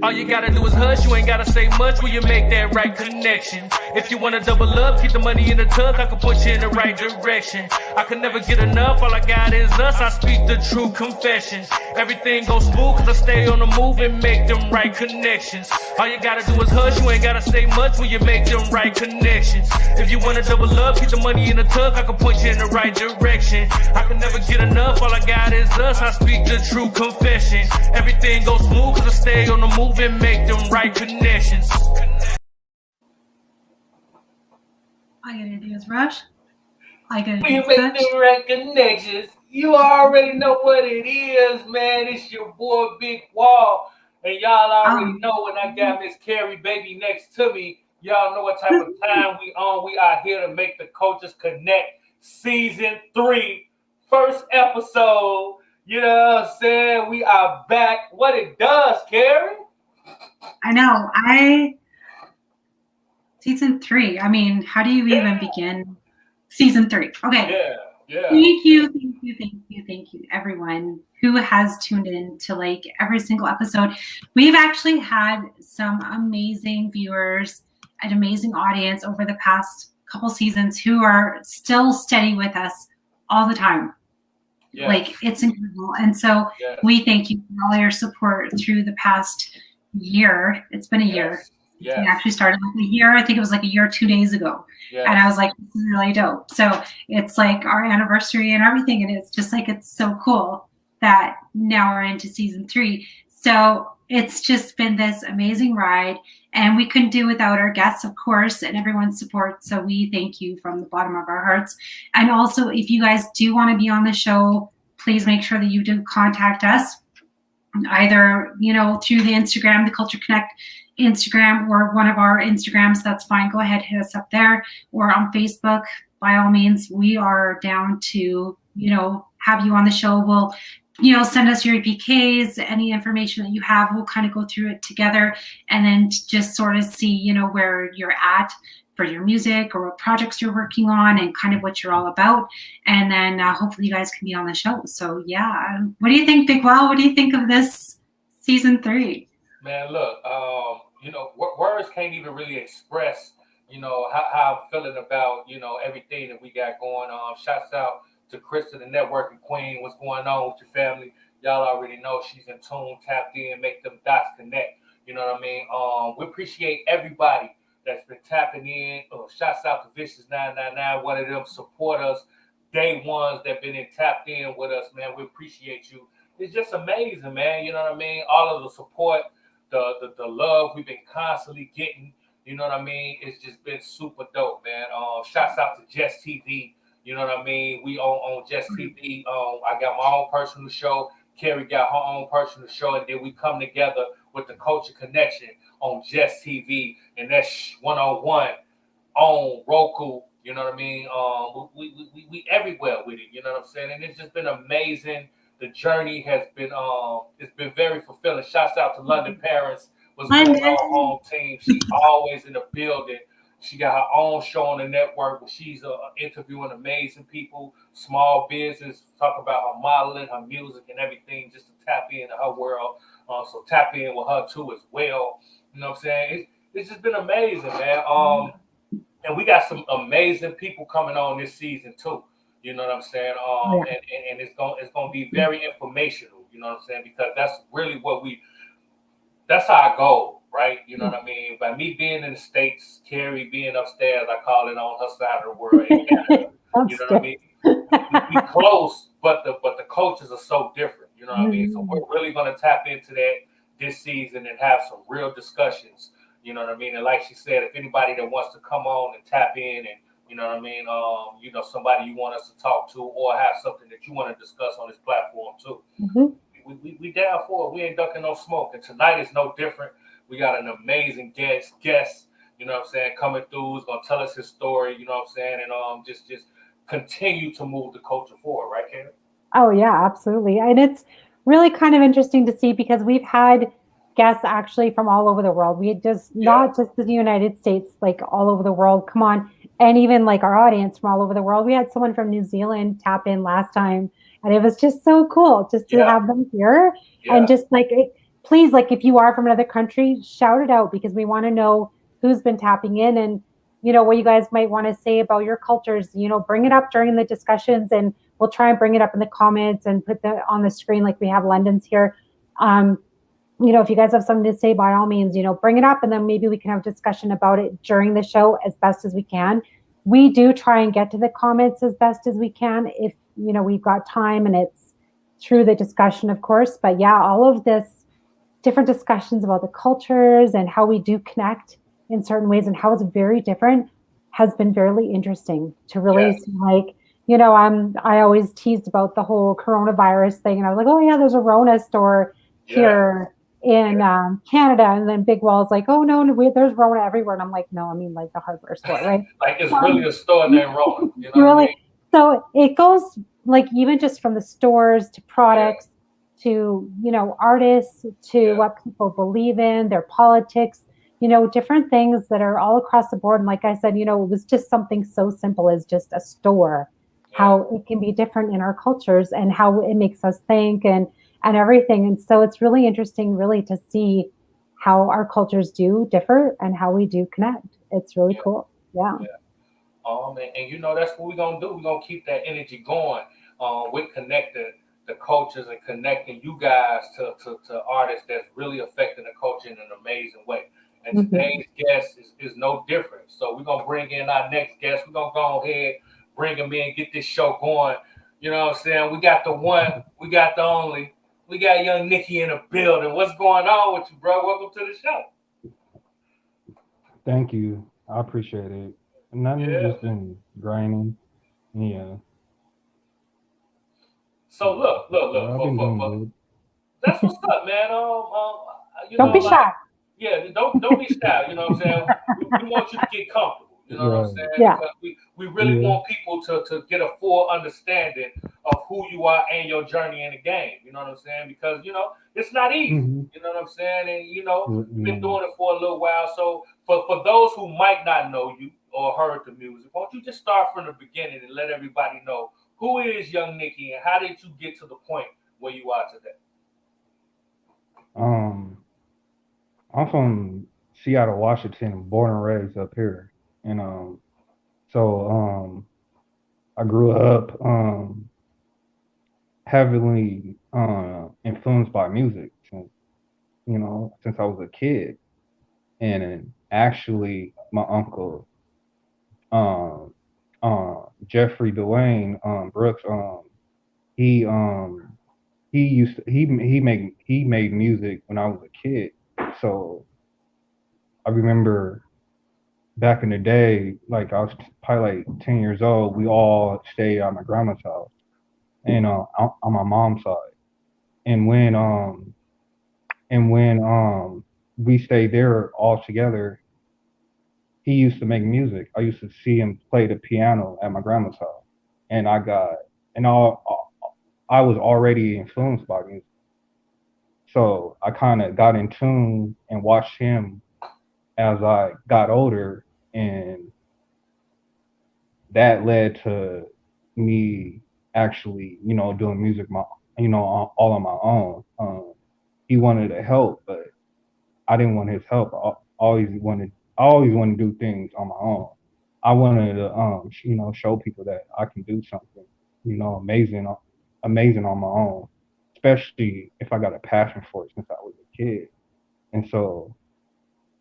All you gotta do is hush, you ain't gotta say much when you make that right connection. If you wanna double up, keep the money in the tuck, I can put you in the right direction. I can never get enough, all I got is us, I speak the true confession. Everything goes smooth cause I stay on the move and make them right connections. All you gotta do is hush, you ain't gotta say much when you make them right connections. If you wanna double up, keep the money in the tuck, I can put you in the right direction. I can never get enough, all I got is us, I speak the true confession. Everything goes smooth cause I stay on the move and make them right connections. All you gotta do is rush. All you gotta do is make touch. them right connections. You already know what it is, man. It's your boy Big Wall. And y'all already know when I got Miss Cari baby next to me, y'all know what type of time we on. We are here to make the coaches connect. Season 3, first episode. You know what I'm saying? We are back. What it does, Cari? I know. Season 3. I mean, how do you even begin season 3? Okay. Yeah. Thank you, everyone who has tuned in to like every single episode. We've actually had some amazing viewers, an amazing audience over the past couple seasons who are still steady with us all the time. Yes. Like, it's incredible. And so we thank you for all your support through the past year. It's been a year. Yes. We actually started like a year. I think it was like a year, 2 days ago. Yes. And I was like, this is really dope. So it's like our anniversary and everything. And it's just like, it's so cool that now we're into season 3. So it's just been this amazing ride. And we couldn't do without our guests, of course, and everyone's support. So we thank you from the bottom of our hearts. And also, if you guys do want to be on the show, please make sure that you do contact us, either, you know, through the Instagram, the Culture Connect Instagram, or one of our Instagrams. That's fine. Go ahead, hit us up there, or on Facebook. By all means, we are down to, you know, have you on the show. We'll, you know, send us your EPKs, any information that you have. We'll kind of go through it together and then just sort of see, you know, where you're at for your music or what projects you're working on and kind of what you're all about. And then hopefully you guys can be on the show. So yeah, what do you think, Big Wow? What do you think of this season 3? Man, look, you know, words can't even really express, you know, how I'm feeling about, you know, everything that we got going on. Shouts out to Krista, the networking queen. What's going on with your family? Y'all already know she's in tune, tapped in, make them dots connect. You know what I mean? We appreciate everybody that's been tapping in. Shouts out to Vicious 999, one of them support us, day ones that been tapped in with us, man. We appreciate you. It's just amazing, man. You know what I mean? All of the support, the love we've been constantly getting. You know what I mean? It's just been super dope, man. Shouts out to Just TV. You know what I mean? We on Just TV. I got my own personal show. Cari got her own personal show, and then we come together with the Culture Connection on Just TV, and that's 101 on Roku. You know what I mean? We everywhere with it. You know what I'm saying? And it's just been amazing. The journey has been it's been very fulfilling. Shouts out to London Parents, was going on home team. She's always in the building. She got her own show on the network where she's interviewing amazing people, small business, talk about her modeling, her music, and everything, just to tap into her world. So tap in with her too as well. You know what I'm saying? It's just been amazing, man. And we got some amazing people coming on this season too. You know what I'm saying? And it's gonna be very informational. You know what I'm saying? Because that's really that's our goal. Right, you know what I mean. By me being in the States, Cari being upstairs, I call it on her side of the world. You know what I mean. We close, but the cultures are so different. You know what I mean. So we're really gonna tap into that this season and have some real discussions. You know what I mean. And like she said, if anybody that wants to come on and tap in, and you know what I mean, you know, somebody you want us to talk to or have something that you want to discuss on this platform too, we down for it. We ain't ducking no smoke, and tonight is no different. We got an amazing guest, you know what I'm saying, coming through. He's going to tell us his story, you know what I'm saying, and just continue to move the culture forward, right, Cari? Oh, yeah, absolutely. And it's really kind of interesting to see because we've had guests actually from all over the world. We just, not just the United States, like all over the world, come on. And even like our audience from all over the world. We had someone from New Zealand tap in last time, and it was just so cool just to have them here and just like please, like if you are from another country, shout it out because we want to know who's been tapping in and what you guys might want to say about your cultures. Bring it up during the discussions, and we'll try and bring it up in the comments and put that on the screen like we have London's here. Um, if you guys have something to say, by all means, bring it up, and then maybe we can have a discussion about it during the show as best as we can. We do try and get to the comments as best as we can if we've got time and it's through the discussion, of course. But yeah, all of this different discussions about the cultures and how we do connect in certain ways and how it's very different has been very interesting to really see, like, I always teased about the whole coronavirus thing, and I was like, oh yeah, there's a Rona store here in Canada, and then Big Wall's like, oh no, there's Rona everywhere, and I'm like, no, I mean like the hardware store, right? Like it's really a store named Rona. Really, so it goes like even just from the stores to products to artists to what people believe in, their politics, different things that are all across the board. And like I said, it was just something so simple as just a store, how it can be different in our cultures and how it makes us think and everything. And so it's really interesting really to see how our cultures do differ and how we do connect. It's really cool. Yeah. And that's what we're gonna do. We're gonna keep that energy going with connecting the cultures and connecting you guys to artists that's really affecting the culture in an amazing way. And today's guest is no different. So we're gonna bring in our next guest. We're gonna go ahead, bring him in, get this show going. You know what I'm saying? We got the one, we got the only, we got young Nicky in the building. What's going on with you, bro? Welcome to the show. Thank you. I appreciate it. Nothing, just been grinding. Yeah. So look. That's what's up, man. Don't be shy. Yeah, don't be shy. You know what I'm saying? We want you to get comfortable. You know what I'm saying? Yeah. Because we really want people to get a full understanding of who you are and your journey in the game. You know what I'm saying? Because it's not easy. You know what I'm saying? And you've been doing it for a little while. So for those who might not know you or heard the music, why don't you just start from the beginning and let everybody know who is young Nicky and how did you get to the point where you are today? I'm from Seattle, Washington, born and raised up here. And so I grew up heavily influenced by music since I was a kid. And actually my uncle Jeffrey Dwayne Brooks he he made music when I was a kid. So I remember back in the day, like I was probably like 10 years old, we all stayed at my grandma's house and on my mom's side. And when we stayed there all together, he used to make music. I used to see him play the piano at my grandma's house. And I was already influenced by music. So I kind of got in tune and watched him as I got older, and that led to me actually, doing music all on my own. He wanted to help, but I didn't want his help. I always wanted to do things on my own. I wanted to, show people that I can do something, amazing on my own, especially if I got a passion for it since I was a kid. And so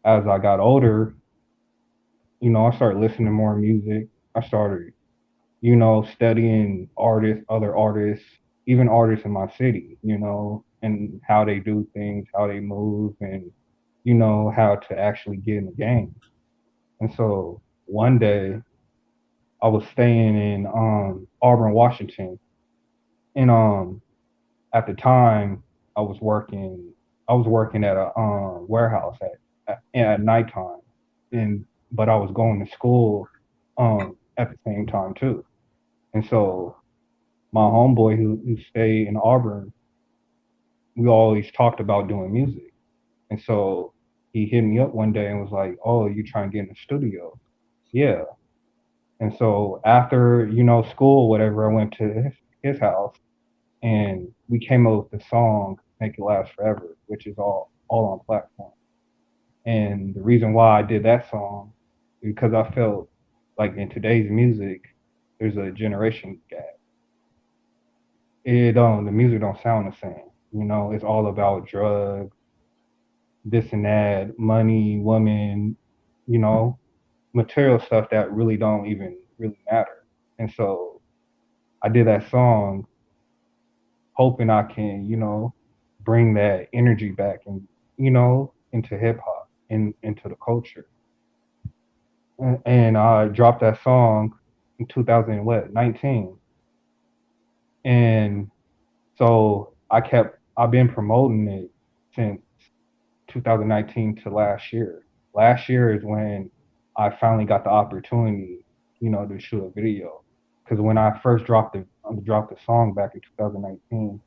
as I got older, I started listening to more music. I started, studying other artists, even artists in my city, and how they do things, how they move, and, how to actually get in the game. And so one day I was staying in Auburn, Washington, and at the time I was working at a warehouse at nighttime, but I was going to school at the same time too. And so my homeboy who stayed in Auburn, we always talked about doing music. And so he hit me up one day and was like, "Oh, you trying to get in the studio?" Yeah. And so after, school, whatever, I went to his house and we came up with the song Make It Last Forever, which is all on platform. And the reason why I did that song is because I felt like in today's music, there's a generation gap. The music don't sound the same. You know, it's all about drugs, this and that, money, women, you know, material stuff that really don't even really matter. And so I did that song hoping I can, bring that energy back and, into hip hop and into the culture. And I dropped that song in 2019. And so I've been promoting it since 2019 to last year. Last year is when I finally got the opportunity, to shoot a video. Because when I first dropped the song back in 2019,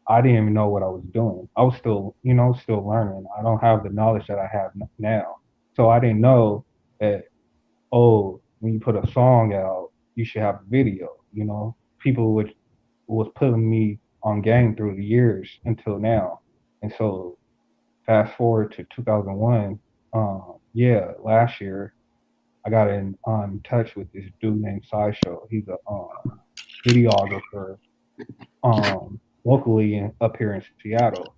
I didn't even know what I was doing. I was still, still learning. I don't have the knowledge that I have now. So I didn't know that, oh, when you put a song out, you should have a video. People was putting me on game through the years until now. And so fast forward to 2001, yeah, last year I got in touch with this dude named Sideshow. He's a videographer locally up here in Seattle,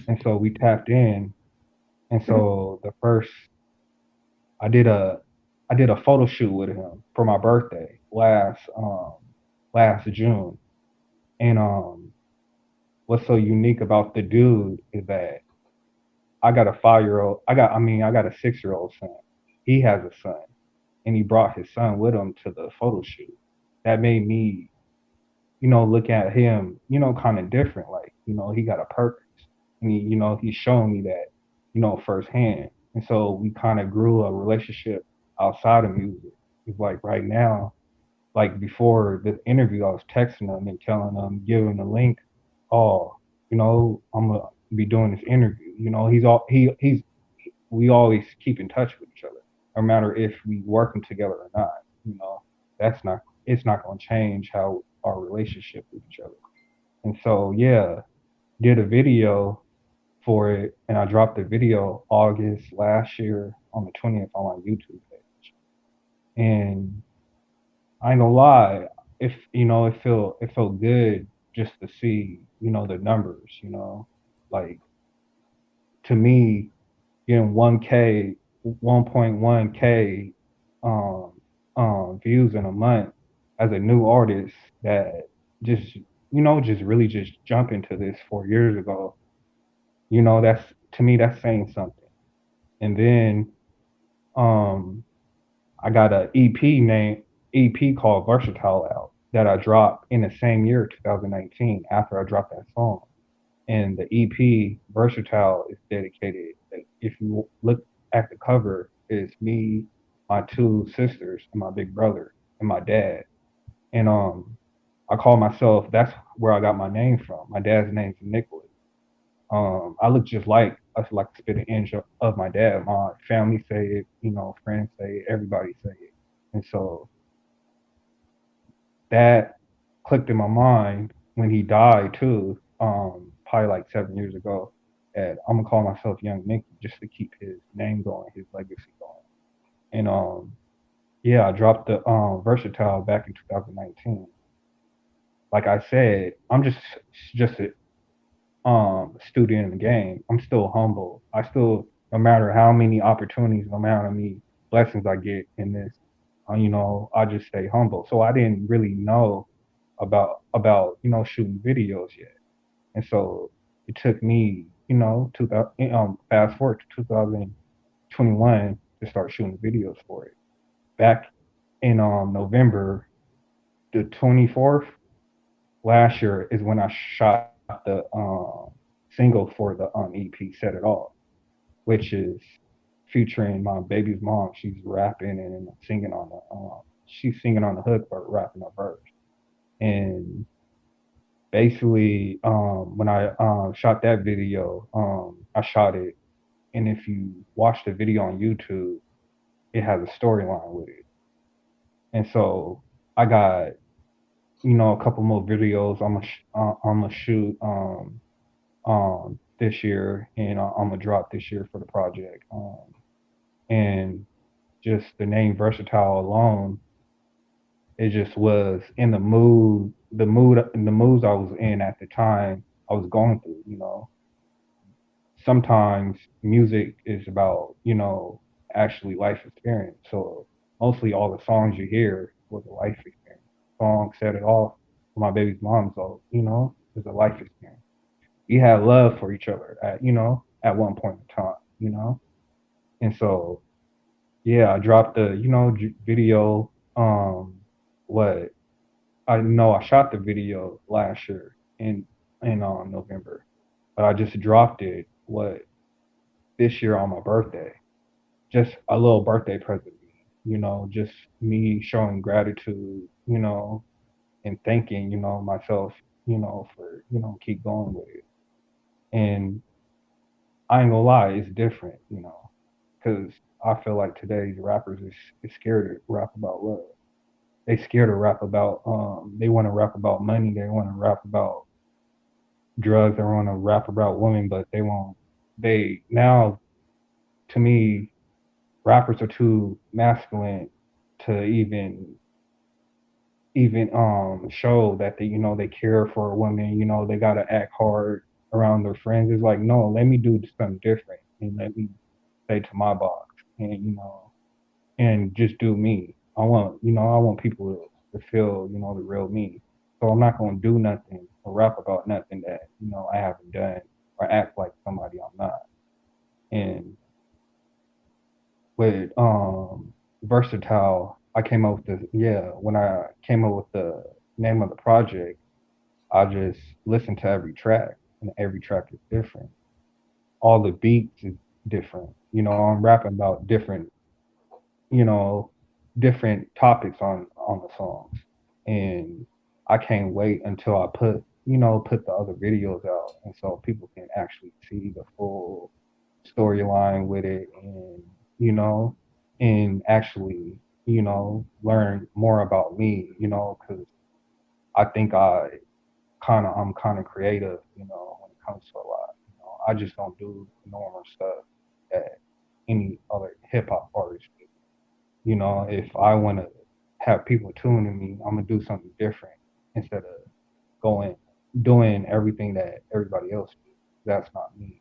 and so we tapped in. And so the first I did a I did a photo shoot with him for my birthday last June. And what's so unique about the dude is that I got a 5-year old. I got a 6-year old son. He has a son, and he brought his son with him to the photo shoot. That made me, look at him, kind of different. Like, he got a purpose, and he's showing me that, firsthand. And so we kind of grew a relationship outside of music. It's like right now, like before the interview, I was texting him and telling him, giving him the link. Oh, I'm gonna be doing this interview. He's we always keep in touch with each other, no matter if we working together or not. That's not it's not gonna change how our relationship with each other. And so yeah, did a video for it, and I dropped the video August last year on the 20th on my YouTube page. And I ain't gonna lie, if it felt good just to see, the numbers, like to me, getting 1K, 1.1K um views in a month as a new artist that just just really just jump into this 4 years ago, that's to me that's saying something. And then um I got a EP called Versatile out that I dropped in the same year, 2019, after I dropped that song. And the EP Versatile is dedicated. If you look at the cover, it's me, my two sisters, and my big brother, and my dad. And I call myself. That's where I got my name from. My dad's name's Nicholas. I look just like us, like the spit image of my dad. My family say it, friends say it, everybody say it. And so that clicked in my mind when he died too, probably like 7 years ago. And I'm gonna call myself Young Nicky just to keep his name going, his legacy going. And yeah, I dropped the Versatile back in 2019. Like I said, I'm just a student in the game. I'm still humble. No matter how many opportunities, no matter how many blessings I get in this, I just stay humble. So I didn't really know about shooting videos yet. And so it took me, 2000, fast forward to 2021 to start shooting videos for it. Back in November the 24th last year is when I shot the single for the EP "Set It Off," which is featuring my baby's mom. She's rapping and singing on the hook or rapping a verse. And basically, when I shot that video, I shot it, and if you watch the video on YouTube, it has a storyline with it. And so I got a couple more videos I'm gonna shoot this year, and I'm gonna drop this year for the project. And just the name Versatile alone, it just was in the moods I was in at the time I was going through. Sometimes music is about, actually life experience. So mostly all the songs you hear was a life experience. Song set it off for my baby's mom, so it's a life experience. We had love for each other at one point in time. And so yeah, I dropped the video. What I know I shot the video last year in November, but I just dropped it this year on my birthday. Just a little birthday present, just me showing gratitude, and thanking, myself, for, keep going with it. And I ain't gonna lie, it's different, because I feel like today's rappers is scared to rap about love. They scared to rap about they want to rap about money, they want to rap about drugs, they want to rap about women, but they won't. They now, to me, rappers are too masculine to even show that they care for a woman. They gotta act hard around their friends. It's like, no, let me do something different and let me stay to my box, and and just do me. I want people to feel the real me. So I'm not gonna do nothing or rap about nothing that I haven't done or act like somebody I'm not. And with Versatile, I came up with when I came up with the name of the project, I just listened to every track, and every track is different. All the beats is different. I'm rapping about you know, different topics on the songs. And I can't wait until I put the other videos out, and so people can actually see the full storyline with it, and you know and actually learn more about me, because I think I'm kind of creative, when it comes to a lot. I just don't do the normal stuff that any other hip hop artist do. If I want to have people tune to me, I'm gonna do something different instead of going doing everything that everybody else does. That's not me.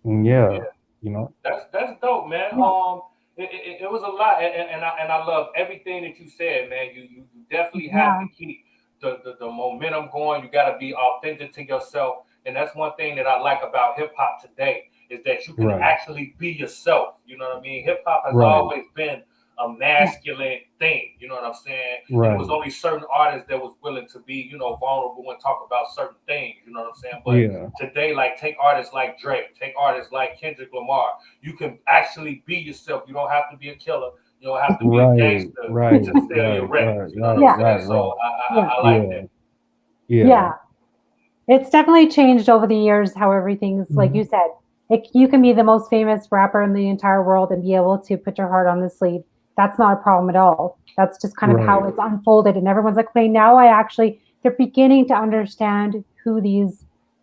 And Yeah, yeah, you know, that's dope, man. Yeah. It was a lot, and I love everything that you said, man. You definitely have to Yeah. keep the momentum going. You got to be authentic to yourself, and that's one thing that I like about hip hop today is that you can right, actually be yourself. You know what I mean? Hip hop has right, always been a Yeah. masculine thing. You know what I'm saying? And it was right, only certain artists that was willing to be, vulnerable and talk about certain things. You know what I'm saying? But yeah, today, like take artists like Drake, take artists like Kendrick Lamar. You can actually be yourself. You don't have to be a killer. You don't have to be a right, gangster right, to sell your right, right, records. You know what I'm right, Yeah. saying? right, So right. I, Yeah. I like Yeah, that. yeah, Yeah. It's definitely changed over the years how everything's, like mhm, you said. You can be the most famous rapper in the entire world and be able to put your heart on the sleeve. That's not a problem at all. That's just kind of how right, it's unfolded. And everyone's like, okay, now they're beginning to understand who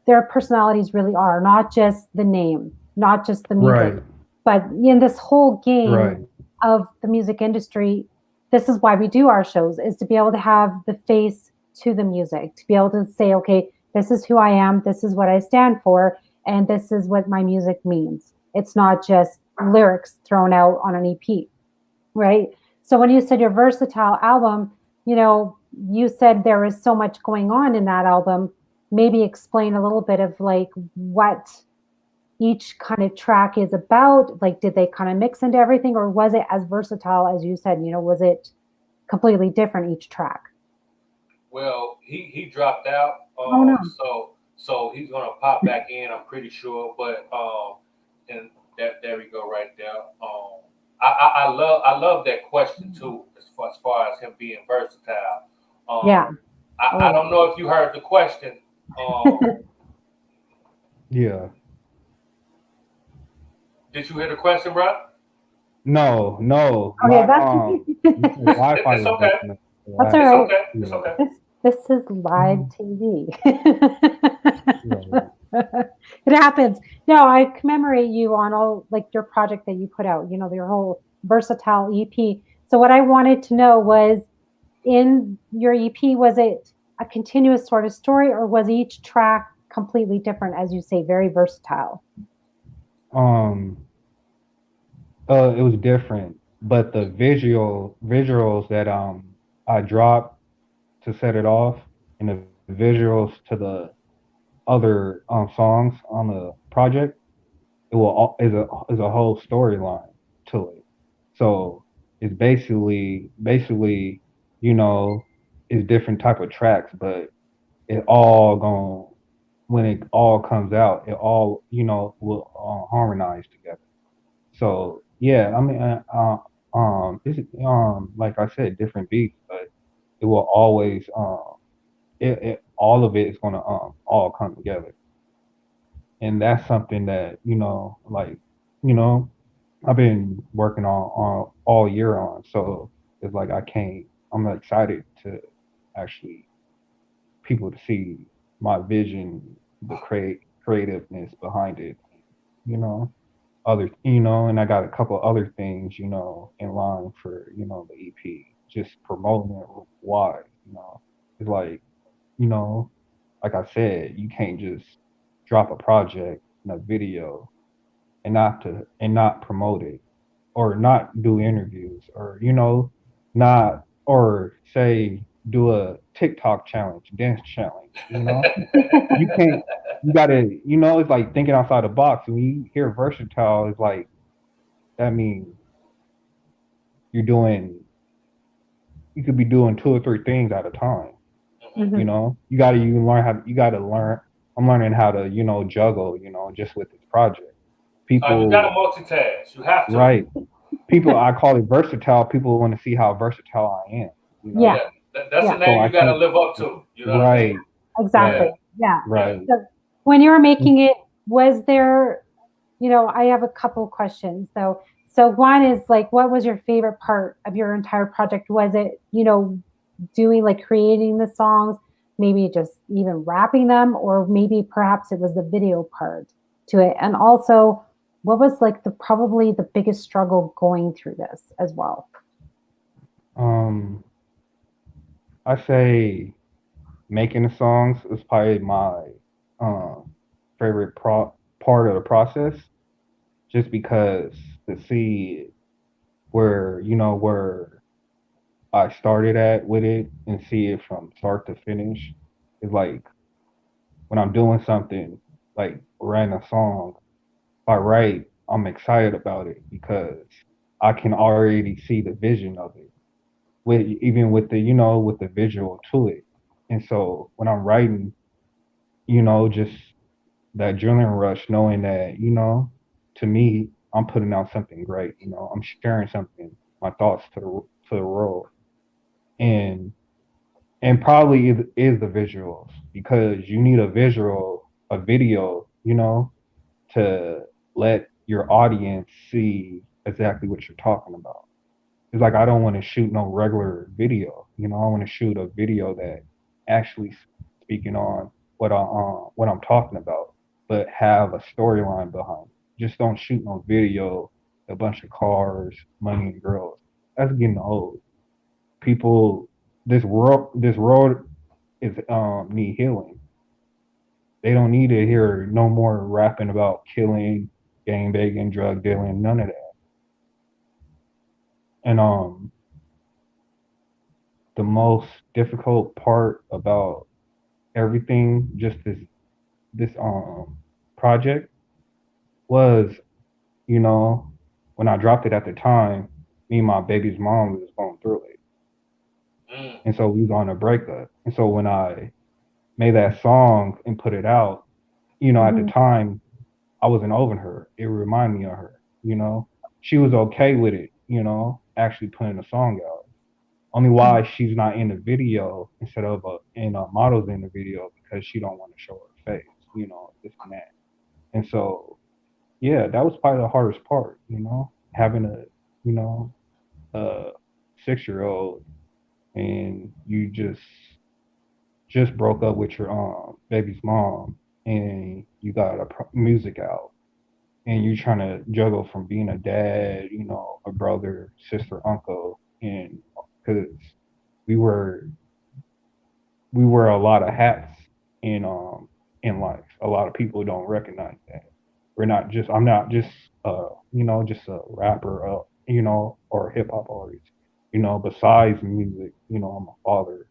their personalities really are, not just the name, not just the music. right, But in this whole game right, of the music industry, this is why we do our shows, is to be able to have the face to the music, to be able to say, okay, this is who I am, this is what I stand for, and this is what my music means. It's not just lyrics thrown out on an EP, right? So when you said your versatile album, you said there was so much going on in that album. Maybe explain a little bit of like what each kind of track is about. Like, did they kind of mix into everything, or was it as versatile as you said? Was it completely different each track? Well, he dropped out, Oh no. so he's gonna pop back in. I'm pretty sure, but and that there we go right there. I love that question too, as far as him being versatile. Yeah. Um, I Oh don't know if you heard the question. Um, yeah. yeah. did you hear the question, bro? No, no, Okay, my that's my Wi-Fi It's was okay. breaking up. that's Right? all It's right. okay. It's Yeah, okay. This is live TV. Right. It happens. No, I commemorate you on all like your project that you put out, your whole versatile EP. So what I wanted to know was in your EP, was it a continuous sort of story or was each track completely different, as you say, very versatile? Um, it was different, but the visuals that I dropped to set it off, and the visuals to the other songs on the project, it will is a whole storyline to it. So it's basically you know it's different type of tracks, but it all going when it all comes out, it all will harmonize together. So yeah, I mean, this like I said, different beats, but it will always it all of it is gonna all come together, and that's something that like you know I've been working on all year on. So it's like I can't. I'm excited to actually people to see my vision, the creativeness behind it. You know, and I got a couple other things, in line for the EP, just promoting it wide. It's like you know, like I said, you can't just drop a project in a video and not promote it or not do interviews or not or say do a TikTok challenge, dance challenge. You can't. You gotta. It's like thinking outside the box. When you hear versatile, it's like that means you're doing. You could be doing two or three things at a time. Mhm. You gotta you learn how. You gotta learn. I'm learning how to juggle. Just with this project. You got to People, multitask. You have to. right? People, I call it versatile. People want to see how versatile I am. Yeah, Yeah, that's yeah, the So name I you got to can't. live up to. You know what I mean? Right, exactly. right, Yeah, Yeah. yeah. right. So when you were making it, was there, I have a couple questions though. So one is like, what was your favorite part of your entire project? Was it, doing like creating the songs, maybe just even rapping them, or maybe perhaps it was the video part to it? And also, what was like probably the biggest struggle going through this as well? Um, I say making the songs is probably my um favorite part of the process, just because to see where I started at with it and see it from start to finish is like when I'm doing something like writing a song. If I write, I'm excited about it because I can already see the vision of it with even with the with the visual to it. And so when I'm writing, just that adrenaline rush, knowing that to me, I'm putting out something great. I'm sharing something, my thoughts to the world, and probably is the visuals, because you need a video, to let your audience see exactly what you're talking about. It's like I don't want to shoot no regular video. I want to shoot a video that actually speaking on what I'm talking about, but have a storyline behind it. Just don't shoot no video, a bunch of cars, money, and girls. That's getting old. People, this world is need healing. They don't need to hear no more rapping about killing, gang banging, drug dealing, none of that. And the most difficult part about everything, just this project, was you know when I dropped it at the time, me and my baby's mom was going through it, Mm. and so we was on a breakup. And so when I made that song and put it out, at the Mhm. time I wasn't over her. It reminded me of her. She was okay with it. Actually putting a song out. Only why she's not in the video instead of in models in the video, because she don't want to show her face, this and that. And so, yeah, that was probably the hardest part, having you know, a 6-year old, and you just just broke up with your baby's mom, and you got music out, and you're trying to juggle from being a dad, a brother, sister, uncle, and because we were we wear a lot of hats in life. A lot of people don't recognize that. I'm not just just a rapper, or a hip hop artist. Besides music, I'm a father,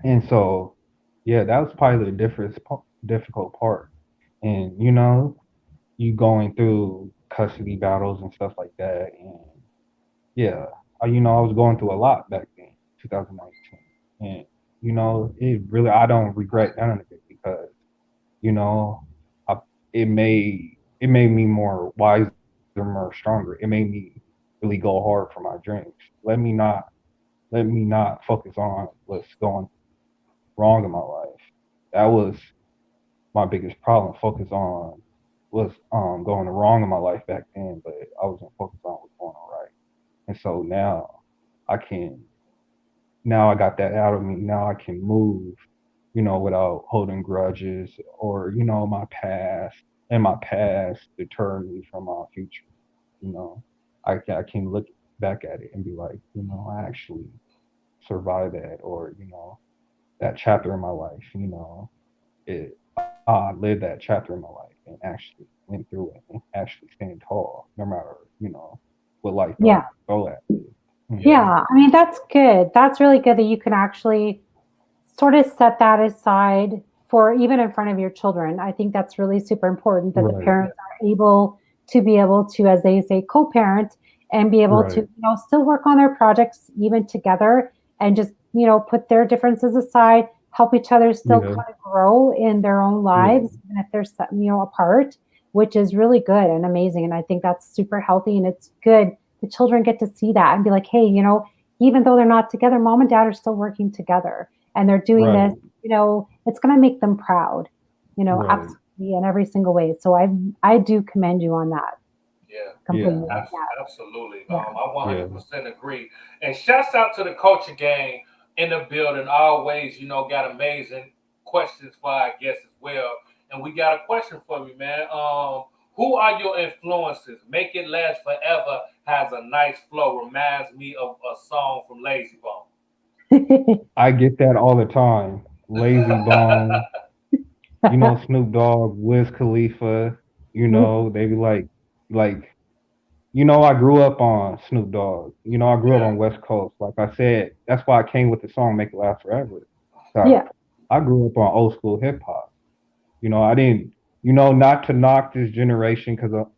and so yeah, that was probably the difficult part. And you going through custody battles and stuff like that, and yeah, I was going through a lot back then, 2019, and it really, I don't regret none of it because you know, I, it made me more wiser, more stronger. It made me really go hard for my dreams. Let me not let me not focus on what's going wrong in my life. That was my biggest problem. Focus on what's going wrong in my life back then, but I wasn't focused on what's going on right. And so I can now I got that out of me. Now I can move, without holding grudges or, my past deter me from my future. You know, I can look back at it and be like, I actually survived that, or, that chapter in my life, I lived that chapter in my life and actually went through it and actually stand tall no matter, what life Yeah. throw at me. Yeah. Yeah. I mean, that's good. That's really good that you can actually sort of set that aside for even in front of your children. I think that's really super important that the Right, parents are able to, as they say, co-parent and be able to, right, still work on their projects even together and just, put their differences aside, help each other still yeah, kind of grow in their own yeah, lives, even if they're, apart, which is really good and amazing. And I think that's super healthy and it's good. The children get to see that and be like, hey, even though they're not together, mom and dad are still working together and they're doing this, right, it's going to make them proud, right, absolutely in every single way. So I do commend you on that Yeah. yeah, completely. Absolutely. Yeah. I yeah. 100% agree. And shouts out to the culture gang in the building. Always, got amazing questions for our guests as well. And we got a question for you, man. Who are your influences? Make It Last Forever has a nice flow. Reminds me of a song from Lazy Bone. Yeah. I get that all the time. Lazy Bone, Snoop Dogg, Wiz Khalifa, they be like, I grew up on Snoop Dogg. I grew up Yeah. on West Coast. Like I said, that's why I came with the song "Make It Last Forever." So Yeah. I grew up on old school hip hop. I didn't, not to knock this generation because of,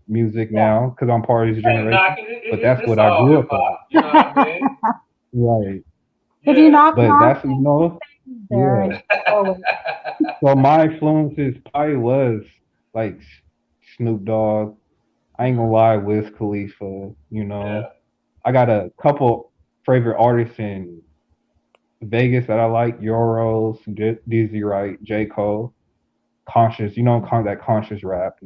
music Yeah. now because I'm part of this Can't knock generation, it. but that's It's what I all grew hip up on. hop. You know what I mean? Right. If you Yeah. knock, But knock, that's, there yeah. and always. So my influences probably was like Snoop Dogg. I ain't gonna lie, Wiz Khalifa. Yeah. I got a couple favorite artists in Vegas that I like: Euros, Dizzy Wright, J Cole, Conscious. That conscious rap.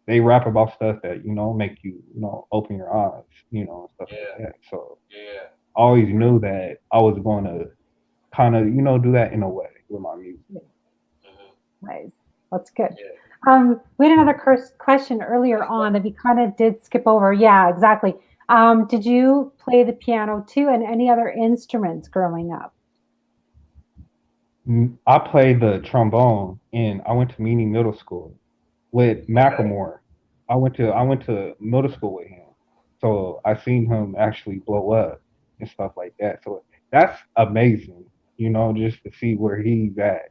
They rap about stuff that make you open your eyes. And stuff like Yeah. that. So Yeah. I always knew that I was going to kind of do that in a way with my music. Mhm. Nice. That's good. Yeah. We had another question earlier on that we kind of did skip over. Yeah, exactly. Did you play the piano too and any other instruments growing up? I played the trombone, and I went to Meany Middle School with Okay. Macklemore. I went to middle school with him, so I seen him actually blow up and stuff like that. So that's amazing, just to see where he's at.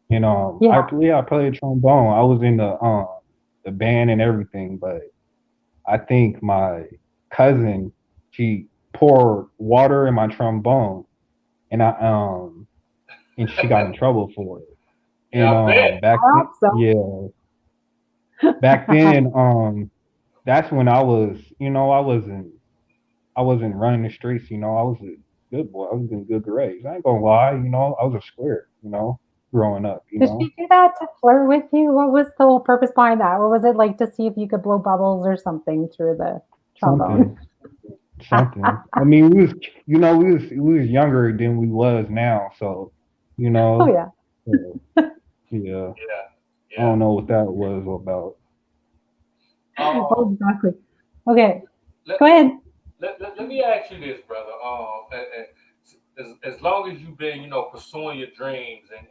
And Yeah. I played trombone. I was in the band and everything, but I think my cousin, she poured water in my trombone, and she got in trouble for it. And Yeah, I bet. back I then, hope so. yeah, back then, that's when I wasn't running the streets. I was a good boy. I was in good grades. I ain't gonna lie. I was a square. Growing up. Did she do that to flirt with you? What was the whole purpose behind that? Or was it like to see if you could blow bubbles or something through the trombone? Something something. I mean, we was, we was younger than we was now, so, you Oh know, yeah. so, yeah, Yeah, I yeah. don't know what that was about. Um, Oh, exactly. Okay, let, go ahead. let me ask you this, brother. As long as you've been, pursuing your dreams and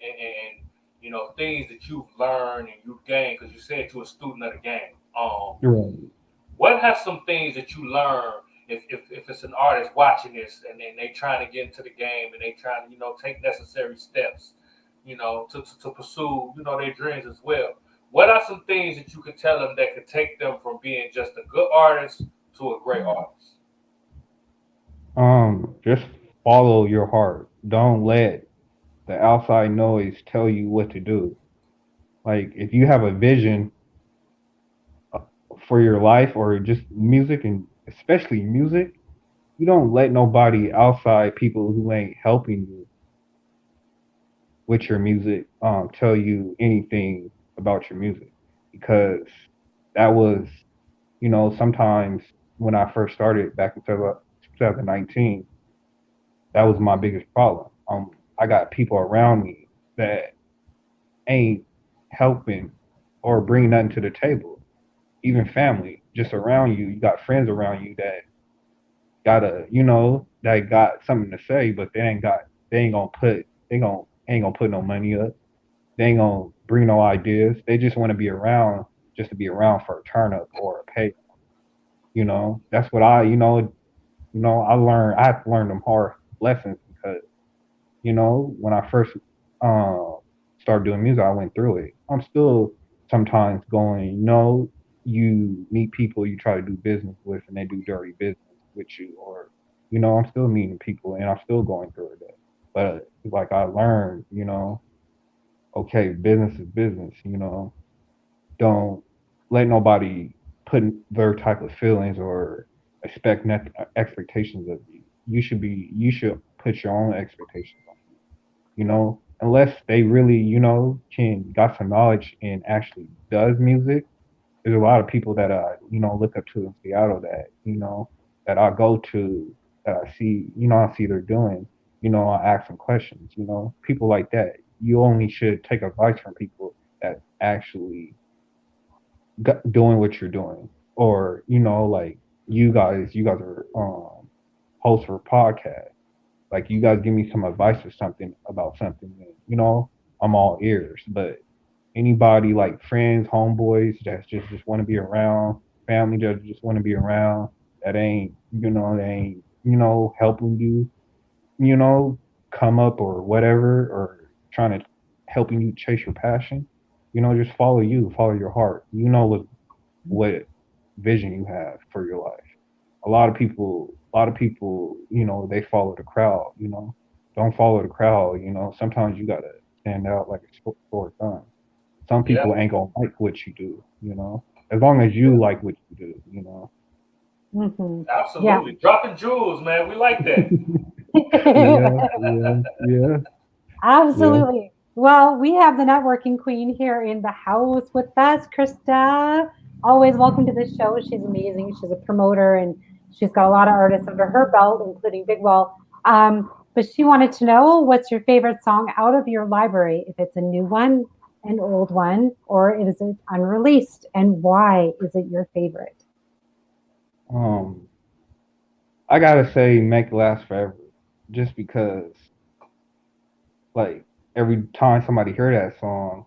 things that you've learned and you've gained, because you said you're a student of the game. You're right. What have some things that you learn if it's an artist watching this and then they trying to get into the game and they trying to take necessary steps, to pursue their dreams as well. What are some things that you could tell them that could take them from being just a good artist to a great artist? Just follow your heart. Don't let the outside noise tell you what to do. Like, if you have a vision uh, for your life or just music, and especially music, you don't let nobody outside, people who ain't helping you with your music, tell you anything about your music, because that was, sometimes when I first started back in 2019, that was my biggest problem. I got people around me that ain't helping or bringing nothing to the table. Even family, just around you. You got friends around you that that got something to say, but they ain't gonna put, ain't gonna put no money up. They ain't gonna bring no ideas. They just want to be around, just to be around for a turn up or a pay. That's what I learned. I had to learn them hard lessons because when I first um started doing music, I went through it. I'm still sometimes going, you meet people you try to do business with and they do dirty business with you, or I'm still meeting people and I'm still going through it. But like I learned, okay, business is business, don't let nobody put their type of feelings or expectations of you. You should put your own expectations on unless they really, can got some knowledge and actually does music. There's a lot of people that I, look up to in Seattle that, that I go to, that I see they're doing, I ask them questions, people like that. You only should take advice from people that actually doing what you're doing, or like you guys are hosts for a podcast, like you guys give me some advice or something about something, and I'm all ears. But anybody like friends, homeboys that just want to be around, family that just want to be around, that ain't helping you, you know come up or whatever, or trying to helping you chase your passion, just follow your heart. What vision you have for your life. A lot of people, they follow the crowd. Don't follow the crowd. Sometimes you gotta stand out like a sore thumb. Some Yeah, people ain't gonna like what you do. As long as you like what you do. Hmm. Yeah. absolutely. Dropping jewels, man. We like that. Yeah, yeah, yeah, yeah. Absolutely. Well, we have the networking queen here in the house with us, Krista. Always welcome to the show. She's amazing. She's a promoter and she's got a lot of artists under her belt, including Bigg. But she wanted to know, what's your favorite song out of your library? If it's a new one, an old one, or is it unreleased? And why is it your favorite? Um, I gotta say, "Make It Last Forever," just because, like, every time somebody hear that song,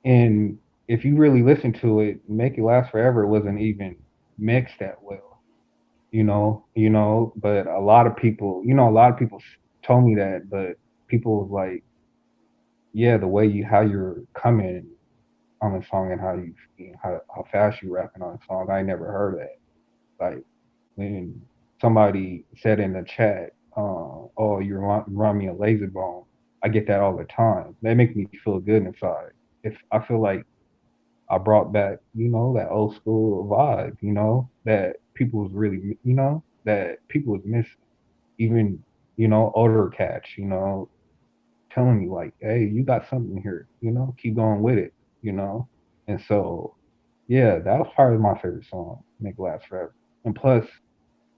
and if you really listen to it, "Make It Last Forever" wasn't even mixed that well. But a lot of people told me that, but people was like, yeah, the way how you're coming on the song and how fast you rapping on the song, I never heard that. Like, when somebody said in the chat, oh, you remind me of Lazy Bone, I get that all the time. That makes me feel good inside. If I feel like I brought back, that old school vibe, that people was really, that people was missing. Even, older cats, telling me like, hey, you got something here, keep going with it, you know. And so, yeah, that was probably my favorite song, Make It Last Forever. And plus,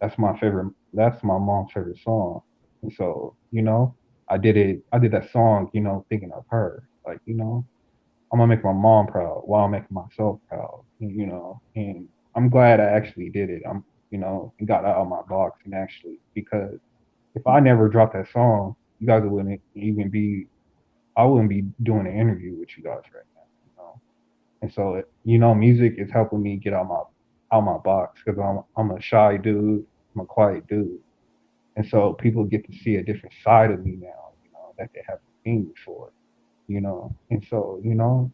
That's my favorite. That's my mom's favorite song. And so, you know, I did it. I did that song, you know, thinking of her. Like, you know, I'm gonna make my mom proud while I'm making myself proud. You know, and I'm glad I actually did it. You know, and got out of my box and actually because if I never dropped that song, you guys wouldn't even be. I wouldn't be doing an interview with you guys right now. You know, and so you know, music is helping me get out my box because I'm a shy dude. I'm a quiet dude. And so people get to see a different side of me now, you know, that they haven't seen before, you know. And so, you know,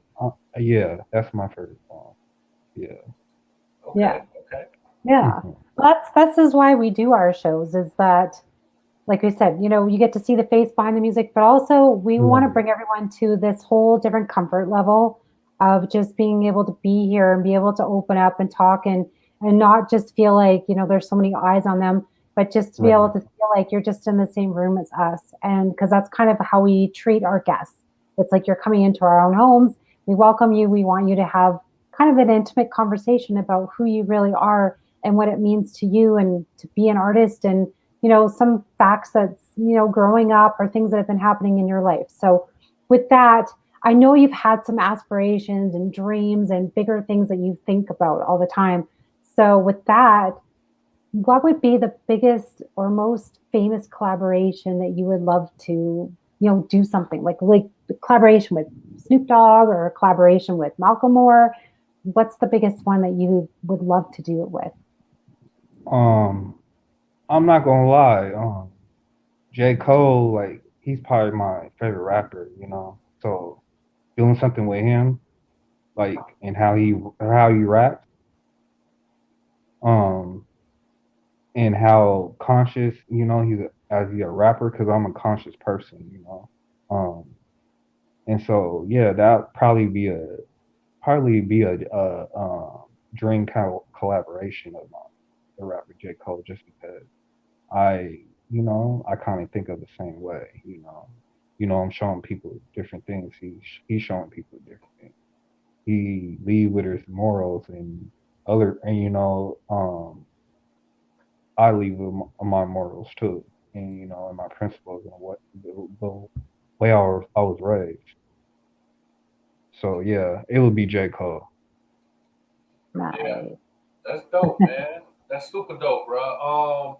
yeah, that's my favorite song. Yeah. Yeah. Okay. Okay. Yeah. Mhm. That's is why we do our shows is that like we said, you know, you get to see the face behind the music, but also we want to Right. bring everyone to this whole different comfort level of just being able to be here and be able to open up and talk and not just feel like, you know, there's so many eyes on them, but just to be able Right. to feel like you're just in the same room as us. And because that's kind of how we treat our guests. It's like you're coming into our own homes. We welcome you. We want you to have kind of an intimate conversation about who you really are and what it means to you and to be an artist and you know, some facts that's, you know, growing up or things that have been happening in your life. So, with that, I know you've had some aspirations and dreams and bigger things that you think about all the time. So, with that, what would be the biggest or most famous collaboration that you would love to, you know, do something like collaboration with Snoop Dogg or a collaboration with Malcolm Moore? What's the biggest one that you would love to do it with? Um, I'm not gonna lie. J. Cole, like, he's probably my favorite rapper, you know. So doing something with him, like, and how he raps, um, and how conscious, you know, as he a rapper, because I'm a conscious person, you know. Um, and so yeah, that probably be a dream collaboration of mine, the rapper J. Cole, just because I, you know, I kind of think of the same way, you know. You know, I'm showing people different things. He's showing people different things. He lead with his morals and you know, I lead with my morals too, and you know, and my principles and what the way I was raised. So yeah, it would be J. Cole. Yeah. Nice. That's dope, man. That's super dope, bro.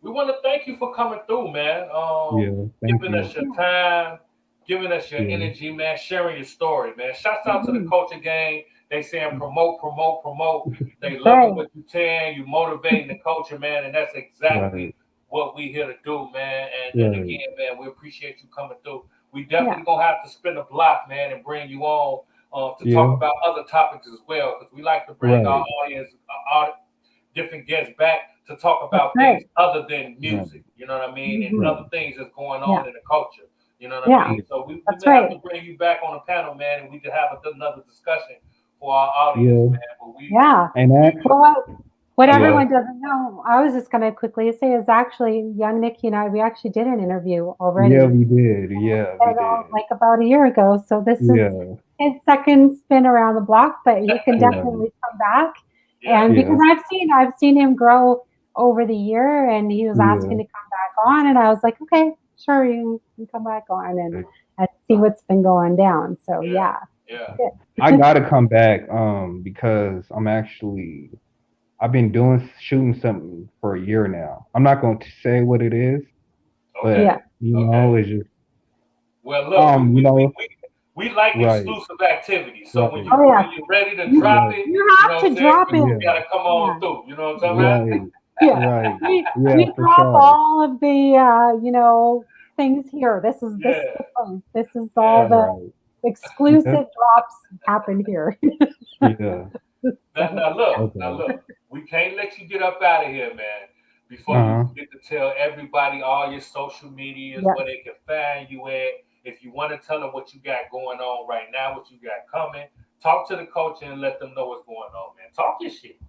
We want to thank you for coming through, man. Yeah, thank Giving us you. your time, giving us your Yeah, energy, man. Sharing your story, man. Shouts out to the Mhm. culture gang. They saying promote, promote, promote. They loving Right. what you saying. You motivating the culture, man, and that's exactly right, what we here to do, man. And right. again, man, we appreciate you coming through. We Yeah. definitely gonna have to spin a block, man, and bring you on to talk Yeah, about other topics as well, because we like to bring our right, audience, our different guests back to talk That's about things right. other than right, music. You know what I mean? And Mhm. right. other things that's going Yeah. on in the culture. You know what I Yeah. mean? So we That's may have to right. bring you back on the panel, man, and we could have another discussion for our audience, Yeah, man. But Yeah. and we that, will. Well, what Go yeah, everyone ahead. doesn't know, I was just going to quickly say is actually young Nicky and I, we actually did an interview yeah, already we did. Yeah, we did. like about a year ago. So this is Yeah, his second spin around the block, but he can right. definitely come back. Yeah, And because Yeah, I've seen him grow over the year and he was asking yeah. to come back on and I was like, okay, sure, you can come back on and see what's been going down. So yeah, yeah. yeah. I gotta come back, because I've been shooting something for a year now. I'm not going to say what it is, Okay, Yeah. but you okay. know, it's just, Well, look, you know, we like right, exclusive activity. So when right, you Oh yeah. when you're ready to You, drop right, it, you you have know what to I'm saying? drop You it. yeah, gotta come on Yeah. through. You know what I'm talking right, Yeah. right, yeah, We for drop sure. all of the things here. This is about? the first. This is all Yeah. the Right. exclusive drops happen here. Yeah. So Now Okay. look, we can't let you get up out of here, man. Before you Uh-huh. forget to tell everybody all your social medias, yes. where they can find you at. If you want to tell them what you got going on right now, what you got coming, talk to the culture and let them know what's going on, man. Talk your shit.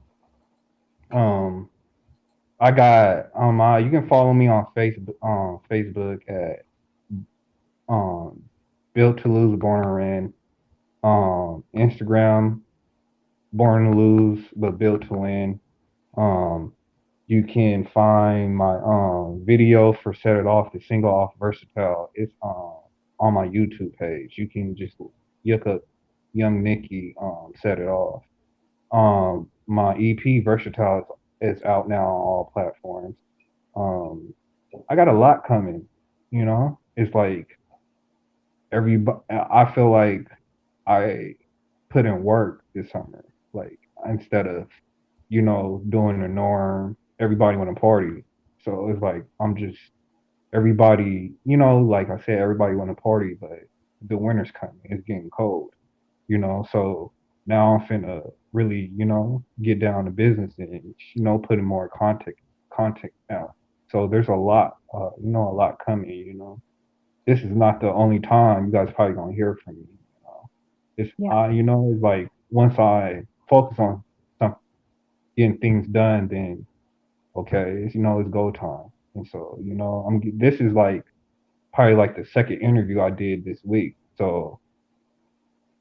Um, I got you can follow me on Facebook at um Built to Lose Born and Win. Instagram Born to Lose but Built to Win. Um You can find my video for Set It Off, the single off Versatile. It's on my YouTube page. You can just look up Young Nicky Set It Off. My EP Versatile is out now on all platforms. Um, I got a lot coming. You know, it's like everybody. I feel like I put in work this summer. Like instead of doing the norm, everybody want to party. So it's like I'm just everybody. Like I said, everybody want to party, but the winter's coming. It's getting cold. So now I'm finna really, get down to business and put in more content now. So there's a lot coming. This is not the only time you guys probably gonna hear from me. It's Yeah. it's like once I focus on some getting things done, then okay, it's go time. And so this is like probably like the second interview I did this week. So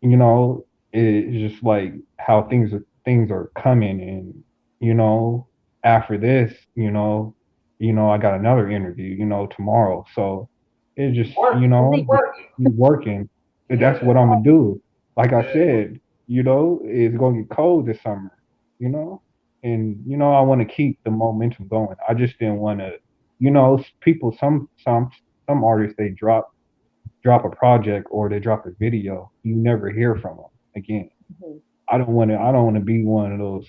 you know, it's just like how things are coming, and after this, I got another interview, tomorrow. So it's just, We just working. keep working. And that's Yeah. what I'm gonna do. Like I Yeah. said, it's gonna get cold this summer, and I want to keep the momentum going. I just didn't want to, people, some artists they drop a project or they drop a video, you never hear from them again. Mhm. I don't want to be one of those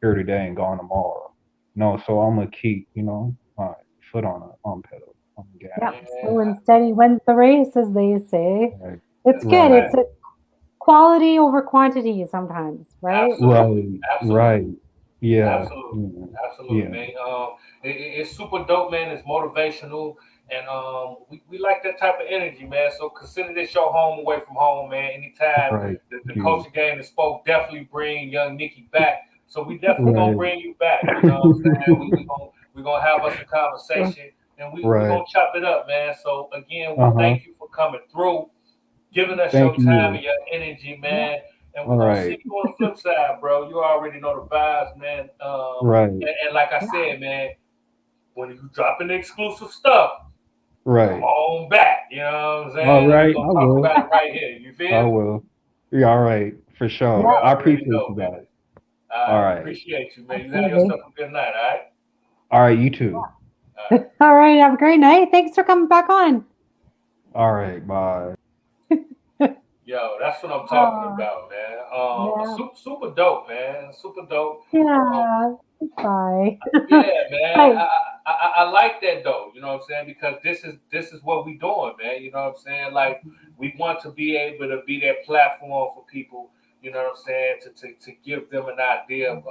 here today and gone tomorrow. No, so I'm gonna keep, my foot on pedal, on the gas. Yeah. Yeah. Slow and steady wins the race, as they say. Right. It's good. Right. It's a quality over quantity sometimes, right? Absolutely. Right. Right. Yeah. Absolutely. Yeah. Absolutely, Yeah. man. It's super dope, man. It's motivational, and we like that type of energy, man. So consider this your home away from home, man. Anytime Right. the Yeah. coaching game is spoke, definitely bring young Nicky back. So we definitely gonna Right. bring you back. You know what I'm saying? We gonna have us a conversation, and we Right. gonna chop it up, man. So again, we Uh-huh. thank you for coming through, giving us your Thank time and you. your energy, Yeah. man. And we're All gonna right. see you on the flip side, bro. You already know the vibes, man. Right. And like I Yeah. said, man, when you dropping the exclusive stuff, come Right. on back. You know what I'm All saying? And we're right. gonna I talk will. about it right here. You I feel me? will. Yeah, all right. For You sure. Yeah. I already appreciate know, you man. guys. All All right, right. appreciate you, man. You have Absolutely. yourself a good night, all right? All right, you too. All right. All right. Have a great night. Thanks for coming back on. All right, bye. Yo, that's what I'm talking Oh, about, man. yeah. Super dope, man. Super dope. Yeah. Bye. Yeah, man. Bye. I like that though. You know what I'm saying? Because this is what we doing, man. You know what I'm saying? Like we want to be able to be that platform for people. You know what I'm saying? To give them an idea of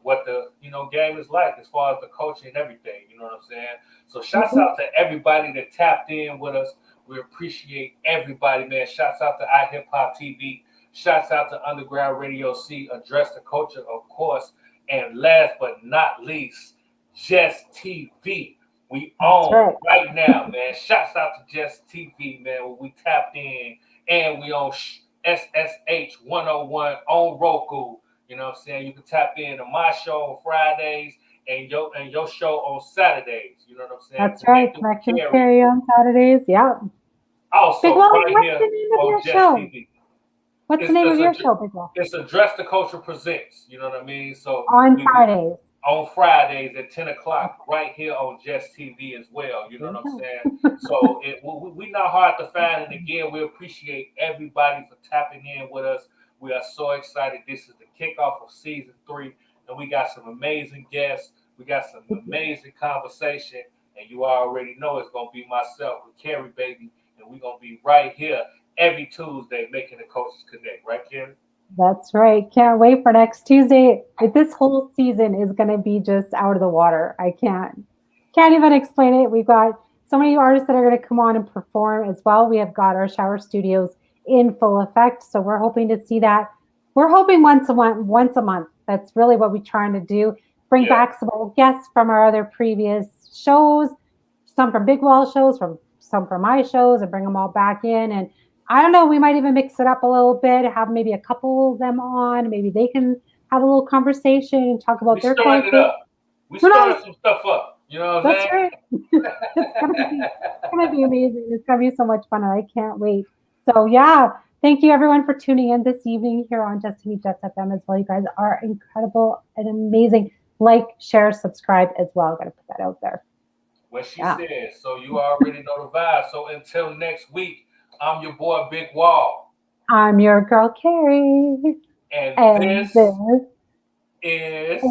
what the game is like as far as the coaching and everything. You know what I'm saying? So shouts Mhm. out to everybody that tapped in with us. We appreciate everybody, man. Shouts out to iHipHop TV. Shouts out to Underground Radio C. Address the Culture, of course. And last but not least, Just TV. We That's own right. right now, man. Shouts out to Just TV, man. Where we tapped in and we on SSH 101 on Roku. You know what I'm saying? You can tap in to my show on Fridays and your show on Saturdays. You know what I'm saying? That's right. Connected with Connecting with Cari. Carrie on Saturdays. Yeah. Big Also, Well, right what's here the name of on your Just show? TV. What's the It's, name of it's, your a, show, Big Well? it's Address the Culture Presents. You know what I mean? So On we Fridays. on Fridays at 10 o'clock right here on Just TV as well. You know There what you I'm go. saying? So we not hard to find. And again, we appreciate everybody for tapping in with us. We are so excited. This is the kickoff of season 3. And we got some amazing guests. We got some amazing conversation. And you already know it's going to be myself with Cari, baby. And we're going to be right here every Tuesday making the Coaches Connect. Right, Cari? That's right. Can't wait for next Tuesday. This whole season is going to be just out of the water. I can't even explain it. We've got so many artists that are going to come on and perform as well. We have got our shower studios in full effect, so we're hoping to see that. We're hoping once a month. That's really what we're trying to do. Bring Yeah. back some old guests from our other previous shows, some from Big Wall shows, from some from my shows, and bring them all back in. And I don't know, we might even mix it up a little bit, have maybe a couple of them on. Maybe they can have a little conversation and talk We about their stirring it coaches. up. We Who started knows? some stuff up. You know what I'm That's saying? right. It's gonna be amazing. It's gonna be so much fun, and I can't wait. So yeah, thank you everyone for tuning in this evening here on Just to Meet Jets FM as well. You guys are incredible and amazing. Like, share, subscribe as well. Got to put that out there. What she said. So you already know the vibe. So until next week, I'm your boy Big Wall. I'm your girl Cari. And this is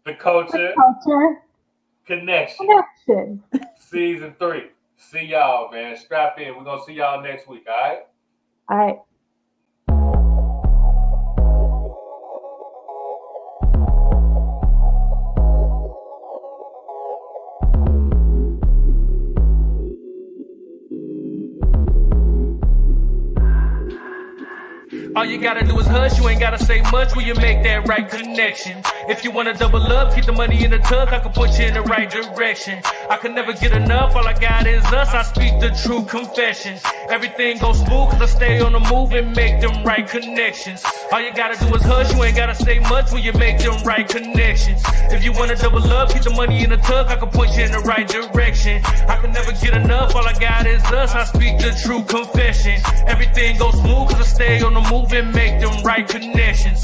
the Culture Connection. Season 3. See y'all, man. Strap in. We're going to see y'all next week, all right? All right. All you gotta do is hush, you ain't gotta say much when you make that right connection. If you wanna double up, keep the money in the tub, I can put you in the right direction. I can never get enough, all I got is us, I speak the true confession. Everything goes smooth, cause I stay on the move and make them right connections. All you gotta do is hush, you ain't gotta say much when you make them right connections. If you wanna double up, keep the money in the tub, I can put you in the right direction. I can never get enough, all I got is us, I speak the true confession. Everything goes smooth, cause I stay on the move and make them right connections.